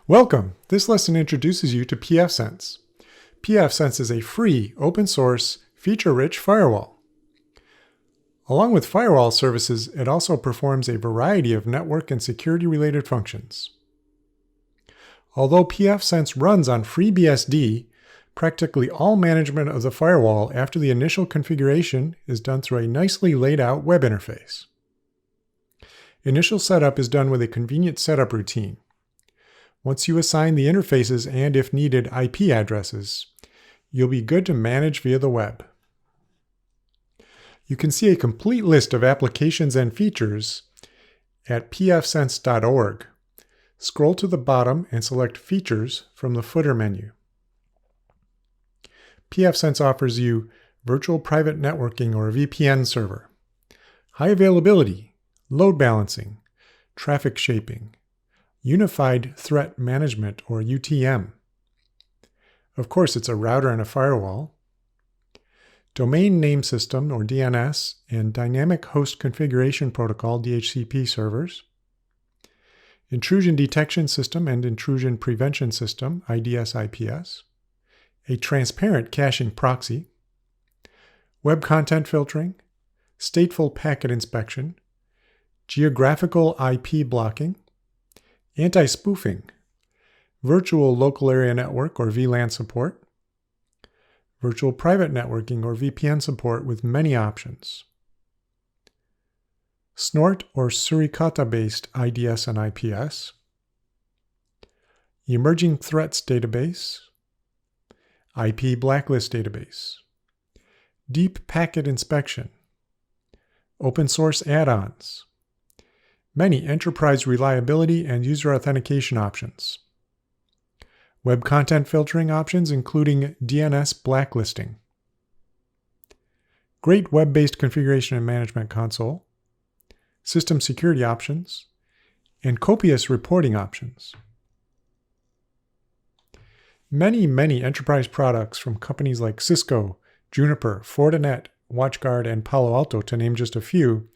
Welcome! This lesson introduces you to pfSense. pfSense is a free, open-source, feature-rich firewall. Along with firewall services, it also performs a variety of network and security-related functions. Although pfSense runs on FreeBSD, practically all management of the firewall after the initial configuration is done through a nicely laid-out web interface. Initial setup is done with a convenient setup routine. Once you assign the interfaces and, if needed, IP addresses, you'll be good to manage via the web. You can see a complete list of applications and features at pfSense.org. Scroll to the bottom and select Features from the footer menu. pfSense offers you Virtual Private Networking or VPN server, high availability, load balancing, traffic shaping, Unified Threat Management, or UTM. Of course, it's a router and a firewall. Domain Name System, or DNS, and Dynamic Host Configuration Protocol, DHCP servers. Intrusion Detection System and Intrusion Prevention System, IDS-IPS. A transparent caching proxy. Web content filtering. Stateful packet inspection. Geographical IP blocking. Anti-spoofing, virtual local area network or VLAN support, virtual private networking or VPN support with many options, Snort or Suricata-based IDS and IPS, emerging threats database, IP blacklist database, deep packet inspection, open source add-ons, many enterprise reliability and user authentication options. Web content filtering options including DNS blacklisting. Great web-based configuration and management console. System security options. And copious reporting options. Many enterprise products from companies like Cisco, Juniper, Fortinet, WatchGuard, and Palo Alto, to name just a few,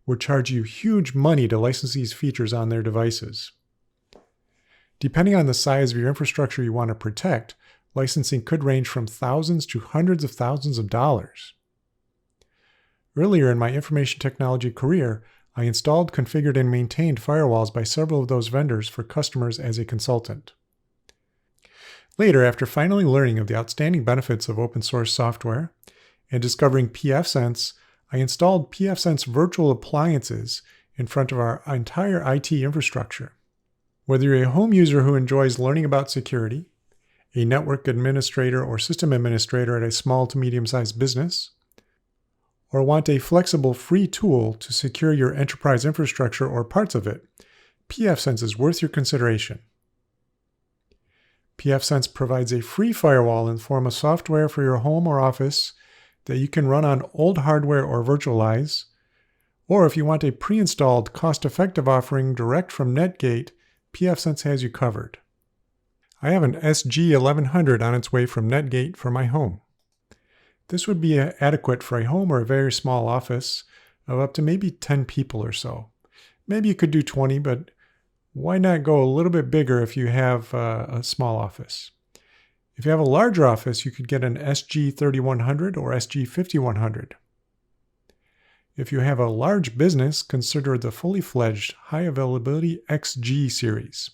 would charge you huge money to license these features on their devices. Depending on the size of your infrastructure you want to protect, licensing could range from thousands to hundreds of thousands of dollars. Earlier in my information technology career, I installed, configured, and maintained firewalls by several of those vendors for customers as a consultant. Later, after finally learning of the outstanding benefits of open source software and discovering pfSense, I installed pfSense virtual appliances in front of our entire IT infrastructure. Whether you're a home user who enjoys learning about security, a network administrator or system administrator at a small to medium-sized business, or want a flexible free tool to secure your enterprise infrastructure or parts of it, pfSense is worth your consideration. pfSense provides a free firewall in the form of software for your home or office that you can run on old hardware or virtualize, or if you want a pre-installed, cost-effective offering direct from Netgate, pfSense has you covered. I have an SG1100 on its way from Netgate for my home. This would be adequate for a home or a very small office of up to maybe 10 people or so. Maybe you could do 20, but why not go a little bit bigger if you have a small office? If you have a larger office, you could get an SG3100 or SG5100. If you have a large business, consider the fully fledged high availability XG series.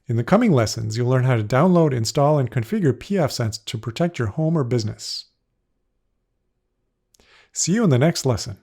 In the coming lessons, you'll learn how to download, install, and configure pfSense to protect your home or business. See you in the next lesson.